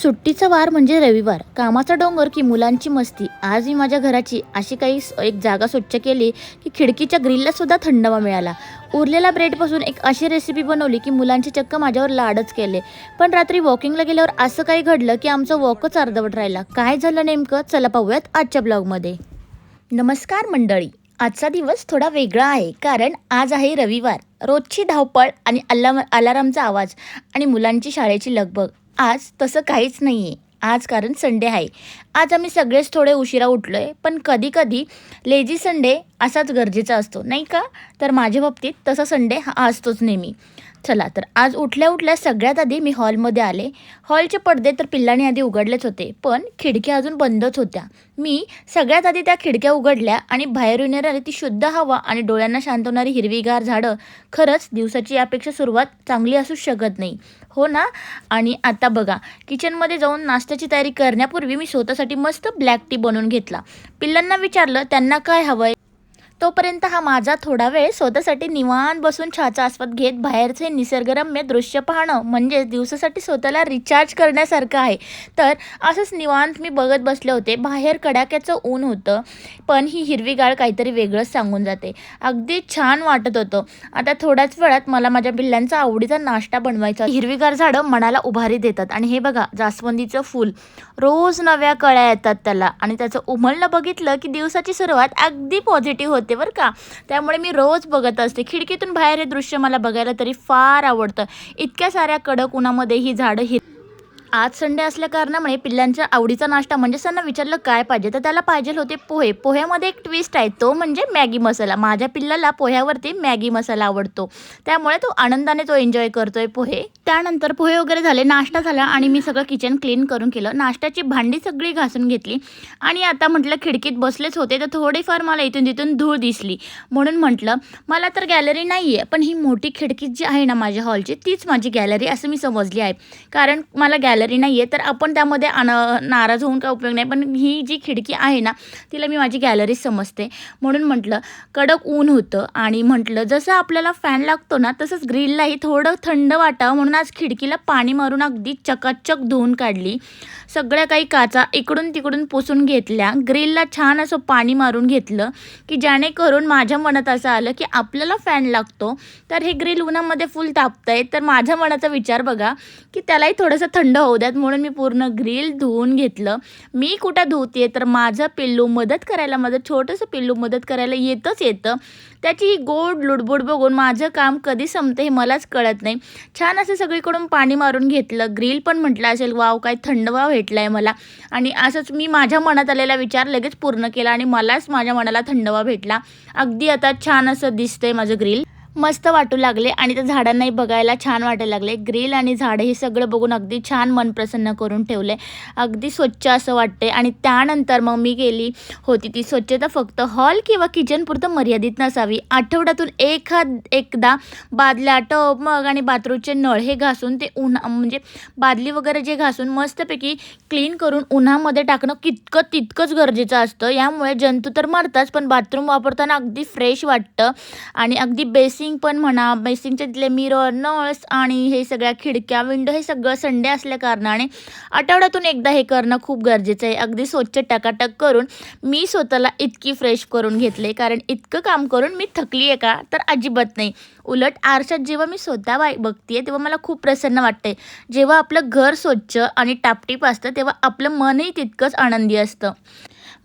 सुट्टीचा वार म्हणजे रविवार, कामाचा डोंगर की मुलांची मस्ती. आज मी माझ्या घराची अशी काही एक जागा स्वच्छ केली की खिडकीच्या ग्रिलला सुद्धा थंडावा मिळाला. उरलेल्या ब्रेडपासून एक अशी रेसिपी बनवली की मुलांचे चक्क माझ्यावर लाडच केले. पण रात्री वॉकिंगला गेल्यावर असं काही घडलं की आमचं वॉकच अर्धवट राहिला. काय झालं नेमकं, चला पाहूयात आजच्या ब्लॉगमध्ये. नमस्कार मंडळी. आजचा दिवस थोडा वेगळा आहे कारण आज आहे रविवार. रोजची धावपळ आणि अलारामचा आवाज आणि मुलांची शाळेची लगबग. आज तसं काहीच नाही आहे. आज कारण संडे आहे. आज आम्ही सगळेच थोडे उशिरा उठलो आहे, पण कधी कधी लेझी संडे असाच गरजेचा असतो नाही का? तर माझ्या बाबतीत तसा संडे हा असतोच नेहमी. चला तर आज उठल्या उठल्या सगळ्यात आधी मी हॉलमध्ये आले. हॉलचे पडदे तर पिल्लांनी आधी उघडलेच होते, पण खिडक्या अजून बंदच होत्या. मी सगळ्यात आधी त्या खिडक्या उघडल्या आणि बाहेरून येणारी ती शुद्ध हवा आणि डोळ्यांना शांतवणारी हिरवीगार झाडं. खरंच दिवसाची यापेक्षा सुरुवात चांगली असू शकत नाही, हो ना? आणि आता बघा, किचनमध्ये जाऊन नाश्त्याची तयारी करण्यापूर्वी मी स्वतःसाठी मस्त ब्लॅक टी बनवून घेतला. पिल्लांना विचारलं त्यांना काय हवंय. तोपर्यंत हा माझा थोडा वेळ स्वतःसाठी निवांत बसून चहाचा आस्वाद घेत बाहेरचे निसर्गरम्य दृश्य पाहणं म्हणजे दिवसासाठी स्वतःला रिचार्ज करण्यासारखं आहे. तर असंच निवांत मी बघत बसले होते. बाहेर कडाक्याचं ऊन होतं, पण ही हिरवीगार काहीतरी वेगळंच सांगून जाते. अगदी छान वाटत होतं. आता थोड्याच वेळात मला माझ्या पिल्लांचा आवडीचा नाश्ता बनवायचा. हिरवीगार झाडं मनाला उभारी देतात आणि हे बघा, जास्वंदीचं फूल, रोज नव्या कळ्या येतात त्याला आणि त्याचं उमलणं बघितलं की दिवसाची सुरुवात अगदी पॉझिटिव्ह होते बरं का. त्यामुळे मी रोज बघत असते. खिडकीतून बाहेर हे दृश्य मला बघायला तरी फार आवडतं. इतक्या साऱ्या कडक उन्हामध्ये ही झाडं आज संडे असल्या कारणामुळे पिल्लांच्या आवडीचा नाश्ता म्हणजे त्यांना विचारलं काय पाहिजे, तर त्याला पाहिजे होते पोहे. पोह्यामध्ये एक ट्विस्ट आहे, तो म्हणजे मॅगी मसाला. माझ्या पिल्लाला पोह्यावरती मॅगी मसाला आवडतो, त्यामुळे तो आनंदाने तो एन्जॉय करतोय पोहे. त्यानंतर पोहे वगैरे झाले, नाश्ता झाला आणि मी सगळं किचन क्लीन करून केलं. नाश्त्याची भांडी सगळी घासून घेतली आणि आता म्हटलं खिडकीत बसलेच होते तर थोडीफार मला इथून तिथून धूळ दिसली. म्हणून म्हटलं मला तर गॅलरी नाही आहे, पण ही मोठी खिडकी जी आहे ना माझ्या हॉलची, तीच माझी गॅलरी असं मी समजली आहे. कारण मला गॅलरी नाही आहे तर आपण त्यामध्ये नाराज होऊन काय उपयोग नाही, पण ही जी खिडकी आहे ना तिला मी माझी गॅलरी समजते. म्हणून म्हटलं कडक ऊन होतं आणि म्हटलं जसं आपल्याला फॅन लागतो ना तसंच ग्रिललाही थोडं थंड वाटावं म्हणून आज खिडकीला पाणी मारून अगदी चकाचक धुवून काढली. सगळ्या काही काचा इकडून तिकडून पुसून घेतल्या. ग्रिलला छान असं पाणी मारून घेतलं की जेणेकरून माझ्या मनात असं आलं की आपल्याला फॅन लागतो तर हे ग्रिल उन्हामध्ये फुल तापतंय, तर माझ्या मनाचा विचार बघा की त्यालाही थोडंसं थंड होऊ द्यात. म्हणून मी पूर्ण ग्रिल धुवून घेतलं. मी कुठं धुते तर माझं पिल्लू मदत करायला, माझं छोटंसं पिल्लू मदत करायला येतं. त्याची ही गोड लुडबुड बघून माझं काम कधी संपतं हे मलाच कळत नाही. छान असं सगळीकडून पाणी मारून घेतलं. ग्रिल पण म्हटलं असेल वाव काय थंडवा भेटला आहे मला, आणि असंच मी माझ्या मनात आलेला विचार लगेच पूर्ण केला आणि मलाच माझ्या मनाला थंडवा भेटला. अगदी आता छान असं दिसतंय माझं ग्रिल, मस्त वाटू लागले आणि त्या झाडांनाही बघायला छान वाटायला लागले. ग्रिल आणि झाडं हे सगळं बघून अगदी छान मन प्रसन्न करून ठेवले. अगदी स्वच्छ असं वाटते. आणि त्यानंतर मग मी गेली होती ती स्वच्छता फक्त हॉल किंवा किचनपुरतं मर्यादित नसावी. आठवड्यातून एकदा बादल्या, टब, मग आणि बाथरूमचे नळ हे घासून ते म्हणजे बादली वगैरे जे घासून मस्तपैकी क्लीन करून उन्हामध्ये टाकणं तितकंच गरजेचं असतं. यामुळे जंतू तर मरताच, पण बाथरूम वापरताना अगदी फ्रेश वाटतं. आणि अगदी बेसिंग पण म्हणा, बेसिंगचे तिथले मिरर, नळस आणि हे सगळ्या खिडक्या, विंडो हे सगळं संडे असल्या कारणाने आठवड्यातून एकदा हे करणं खूप गरजेचं आहे. अगदी स्वच्छ टकाटक करून मी स्वतःला इतकी फ्रेश करून घेतले, कारण इतकं काम करून मी थकली आहे का तर अजिबात नाही. उलट आरशात जेव्हा मी स्वतः बघते तेव्हा मला खूप प्रसन्न वाटते. जेव्हा आपलं घर स्वच्छ आणि टापटीप असतं तेव्हा आपलं मनही तितकंच आनंदी असतं.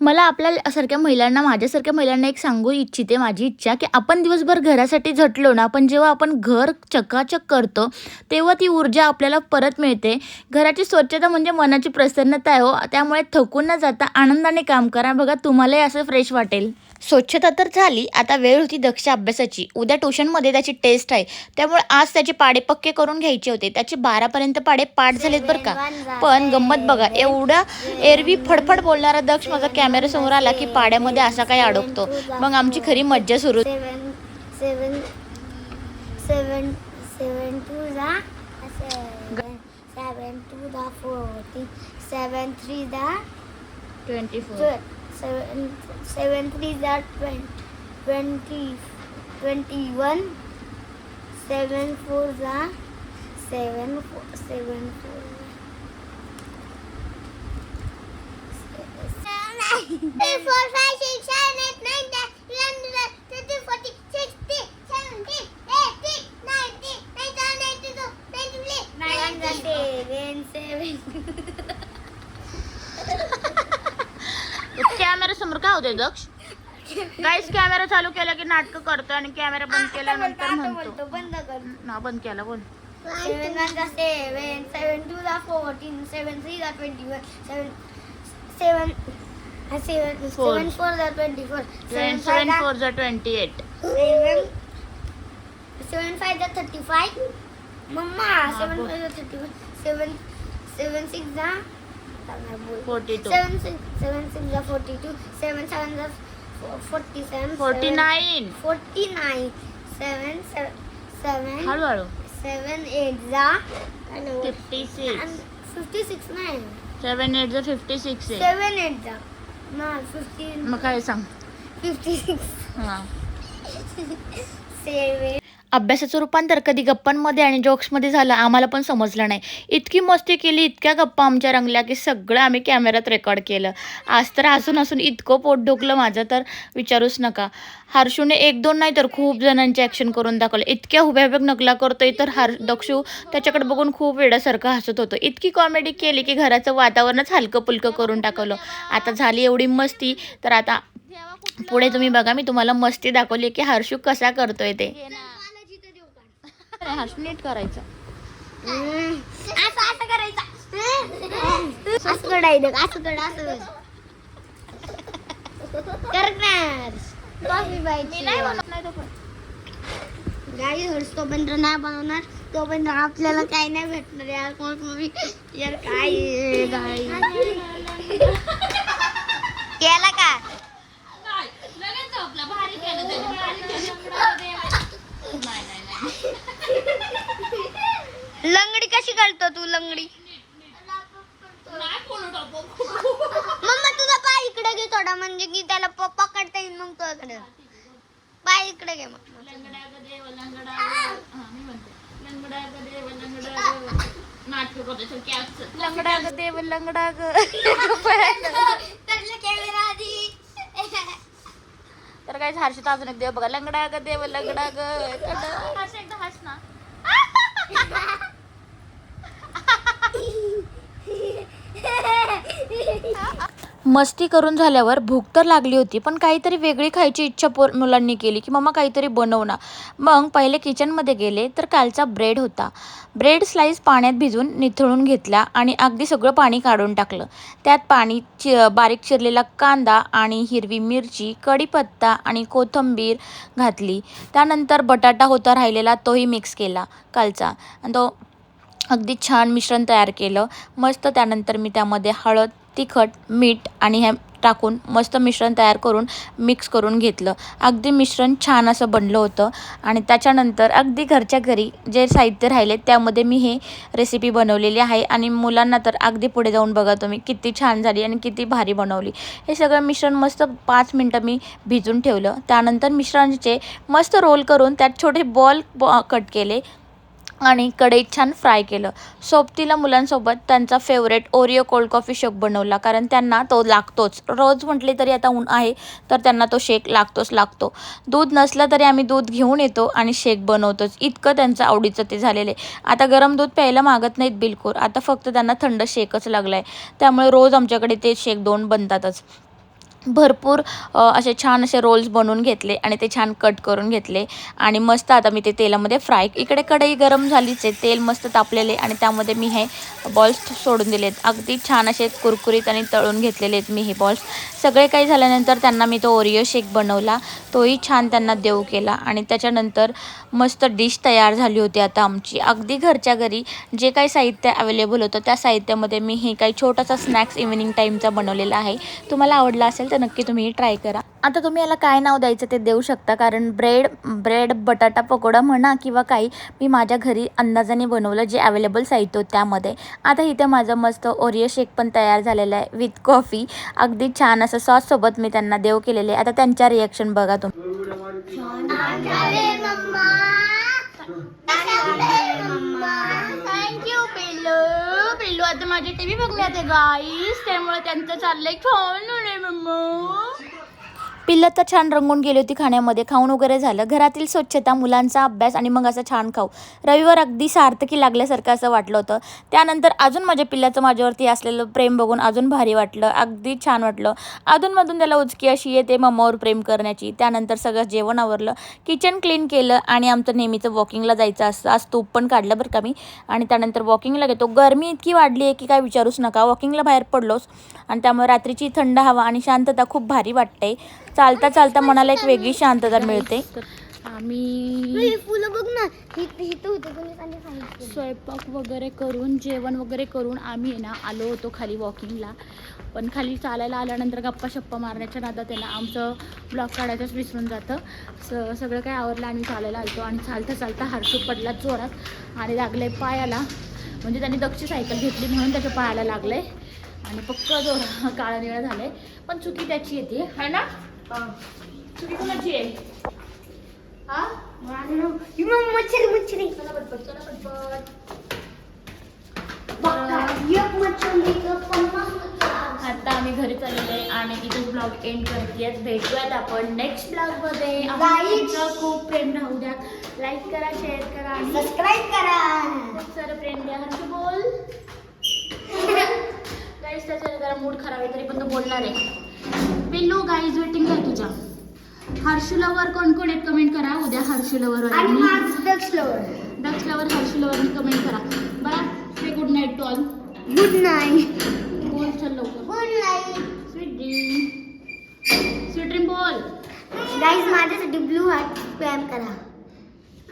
मला आपल्यासारख्या महिलांना, माझ्यासारख्या महिलांना एक सांगू इच्छिते, माझी इच्छा की आपण दिवसभर घरासाठी झटलो ना, पण जेव्हा आपण घर चकाचक करतो तेव्हा ती ऊर्जा आपल्याला परत मिळते. घराची स्वच्छता म्हणजे मनाची प्रसन्नता आहे हो. त्यामुळे थकून न जाता आनंदाने काम करा. बघा तुम्हालाही असं फ्रेश वाटेल. स्वच्छता तर झाली, आता वेळ होती दक्ष अभ्यासाची. उद्या ट्युशनमध्ये त्याची टेस्ट आहे, त्यामुळे आज त्याचे पाढे पक्के करून घ्यायचे होते. त्याचे 12पर्यंत पाढे पाठ झालेत बरं का. पण गंमत बघा, एवढा एरवी फडफड बोलणारा दक्ष माझा कॅमेऱ्यासमोर आला की पाड्यामध्ये असा काही अडकतो. मग आमची खरी मज्जा सुरू. 7 3 are 20 21 7 4 are 7 4 3, 4, 5, 6, 7, 8, 9, 10, 11, 12, 13, 14, 16, 17, 18, 19, 92, 93, 97. कॅमेरा समोर काय होतंय दक्ष? गाईस कॅमेरा चालू केला की नाटक करतो आणि कॅमेरा बंद केल्यानंतर म्हणतो बंद कर. ना बंद केला बोल. 7 1 7, 7 2 14, 7 3 21, 7 4 24, 7 4 28. 7 5 35. मम्मा 7 5 35. 7 6 42. 7 6 42. 7 7 47. 49. 49. 7 हळूहळू 7 8 56. 56 नाही. 7 8 56 आहे. 7 8 नाही 15. मग काय सांग? 56. हा. 7. अभ्यासाचं रूपांतर कधी गप्पांमध्ये आणि जोक्समध्ये झालं आम्हाला पण समजलं नाही. इतकी मस्ती केली, इतक्या गप्पा आमच्या रंगल्या की सगळं आम्ही कॅमेऱ्यात रेकॉर्ड केलं. आज तर हसून इतकं पोट ढोकलं माझं तर विचारूच नका. हर्षूने 1-2 नाही तर खूप जणांचे ॲक्शन करून दाखवले. इतक्या हुब्याहुब्या नकला करतोय तर दक्षू त्याच्याकडे बघून खूप वेड्यासारखं हसत होतं. इतकी कॉमेडी केली की घराचं वातावरणच हलकं पुलकं करून टाकलं. आता झाली एवढी मस्ती तर आता पुढे तुम्ही बघा, मी तुम्हाला मस्ती दाखवली की हर्षू कसा करतोय ते. हर्षू नीट करायचं. असं करायचं. असं करायचं. असं करणार. कॉफी पाहिजे. गाई हर्ष तोपर्यंत नाही बनवणार तोपर्यंत आपल्याला काही नाही भेटणार यार. कोण यार काय गाई केला का? लंगडी कशी घालतो तू? लंगडी मम्मा तुझा पाय इकडे घे थोडा, म्हणजे की त्याला पकडता येईल. मग तुझ्याकडे पाय इकडे घे. मग लंगडा ग देव लंगडा ग. तर काय हर्षित अजून एक देव बघा. लंगडा ग देव लंगडा ग. एकदा हस ना. मस्ती करून झाल्यावर भूक तर लागली होती, पण काहीतरी वेगळी खायची इच्छा मुलांनी केली की मम्मा काहीतरी बनव ना. मग पहिले किचनमध्ये गेले तर कालचा ब्रेड होता. ब्रेड स्लाईस पाण्यात भिजवून निथळून घेतला आणि अगदी सगळं पाणी काढून टाकलं. त्यात बारीक चिरलेला कांदा आणि हिरवी मिरची, कढीपत्ता आणि कोथिंबीर घातली. त्यानंतर बटाटा होता राहिलेला तोही मिक्स केला कालचा आणि तो अगदी छान मिश्रण तयार केलं मस्त. त्यानंतर मी त्यामध्ये हळद, तिखट, मीठ आणि हे टाकून मस्त मिश्रण तयार करून मिक्स करून घेतलं. अगदी मिश्रण छान असं बनलं होतं. आणि त्याच्यानंतर अगदी घरच्या घरी जे साहित्य राहिले त्यामध्ये मी हे रेसिपी बनवलेली आहे. आणि मुलांना तर अगदी पुढे जाऊन बघा तुम्ही किती छान झाली आणि किती भारी बनवली. हे सगळं मिश्रण मस्त 5 मिनटं मी भिजून ठेवलं. त्यानंतर मिश्रणाचे मस्त रोल करून त्यात छोटे बॉल कट केले आणि कढईत छान फ्राय केलं. सोबतीला मुलांसोबत त्यांचा फेवरेट ओरिओ कोल्ड कॉफी शेक बनवला, कारण त्यांना तो लागतोच. रोज म्हटले तरी आता ऊन आहे तर त्यांना तो शेक लागतो. दूध नसलं तरी आम्ही दूध घेऊन येतो आणि शेक बनवतोच. इतकं त्यांचं आवडीचं ते झालेलं आहे. आता गरम दूध प्यायला मागत नाहीत बिलकुल. आता फक्त त्यांना थंड शेकच लागला आहे. त्यामुळे रोज आमच्याकडे ते शेक 2 बनतातच. भरपूर असे छान असे रोल्स बनवून घेतले आणि ते छान कट करून घेतले आणि मस्त आता मी ते तेलामध्ये फ्राय. इकडे कढई गरम झालीच आहे, तेल मस्त तापलेले आणि त्यामध्ये मी हे बॉल्स सोडून दिलेत. अगदी छान असे कुरकुरीत आणि तळून घेतलेले आहेत मी हे बॉल्स. सगळे काही झाल्यानंतर त्यांना मी तो ओरिओ शेक बनवला, तोही छान त्यांना देऊ केला आणि त्याच्यानंतर मस्त डिश तयार झाली होती आता आमची. अगदी घरच्या घरी जे काही साहित्य अवेलेबल होतं त्या साहित्यामध्ये मी हे काही छोटासा स्नॅक्स इव्हिनिंग टाईमचा बनवलेला आहे. तुम्हाला आवडला असेल तर नक्की तुम्ही ट्राय करा. आता तुम्ही याला काय नाव द्यायचं ते देऊ शकता, कारण ब्रेड बटाटा पकोडा म्हणा किंवा काही मी माझ्या घरी अंदाजाने बनवलं जे अवेलेबल साहित्य होतं त्यामध्ये. आता इथे माझं मस्त ओरिओ शेक पण तयार झालेलं आहे विथ कॉफी. अगदी छान असं सॉससोबत मी त्यांना देव केलेले. आता त्यांच्या रिॲक्शन बघा तुम्ही. थँक्यू पिल्लू. पिल्लू आता माझी टीव्ही बघण्यात आहे गाईस, त्यामुळे त्यांचं चाललंय खाऊन मम्मा. पिल्लं तर छान रंगून गेली होती खाण्यामध्ये. खाऊन वगैरे झालं, घरातील स्वच्छता, मुलांचा अभ्यास आणि मग असं छान खाऊ. रविवार अगदी सार्थकी लागल्यासारखं असं वाटलं होतं. त्यानंतर अजून माझ्या पिल्लाचं माझ्यावरती असलेलं प्रेम बघून अजून भारी वाटलं, अगदी छान वाटलं. अधूनमधून त्याला उचकी अशी येते मम्मावर प्रेम करण्याची. त्यानंतर सगळं जेवण आवरलं, किचन क्लीन केलं आणि आमचं नेहमीचं वॉकिंगला जायचं असतं. आज तूप पण काढलं बरं का मी. आणि त्यानंतर वॉकिंगला घेतो. गरमी इतकी वाढली आहे की काय विचारूच नका. वॉकिंगला बाहेर पडलोच आणि त्यामुळे रात्रीची थंड हवा आणि शांतता खूप भारी वाटते. चालता चालता मनाला एक वेगळी शांतता मिळते. आम्ही फुलं बघ ना, इथं होते कोणी सांगितलं. स्वयंपाक वगैरे करून, जेवण वगैरे करून आम्ही ना आलो होतो खाली वॉकिंगला. पण खाली चालायला आल्यानंतर गप्पा शप्पा मारण्याच्या नादात आहे ना आमचं ब्लॉग काढायचंच विसरून जातं. सगळं काय आवरलं, आम्ही चालायला आलतो आणि चालता चालता हर्षू पडला जोरात आणि लागले पायाला. म्हणजे त्यांनी दक्षी सायकल घेतली म्हणून त्याच्या पायाला लागले आणि पक्क जोर काळा निळा झालंय. पण चुकी त्याची येते है ना. चुकी कोणाची आहे? हा मच्छरी चला पटपट, चला पटपट. आता आम्ही घरी चाललेलो आहे आणि इथेच ब्लॉग एंड करतेच. भेटूयात आपण नेक्स्ट ब्लॉग मध्ये. तुमचं खूप प्रेम राहू द्या. लाईक करा, शेअर करा आणि सबस्क्राईब करा. खूप सारं प्रेम द्या. हर्षू बोल. गाईज त्याचा जरा मूड खराब आहे तरी पण तो बोलणार आहे. पिल्लू गाईज वेटिंग आहे तुझ्या. हर्षू लवर कोण कोण आहेत कमेंट करा उद्या. Harshu lover ducks lover Harshu lover comment करा बरं. Say good night to all. Good night. बोल चल लवकर. Good night. स्वीट ड्रीम बोल. गाईज माझ्यासाठी ब्लू हार्ट स्पॅम करा.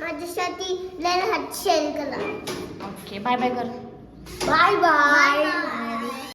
माझ्यासाठी रेड हार्ट शेअर करा. ओके बाय बाय कर. Bye bye.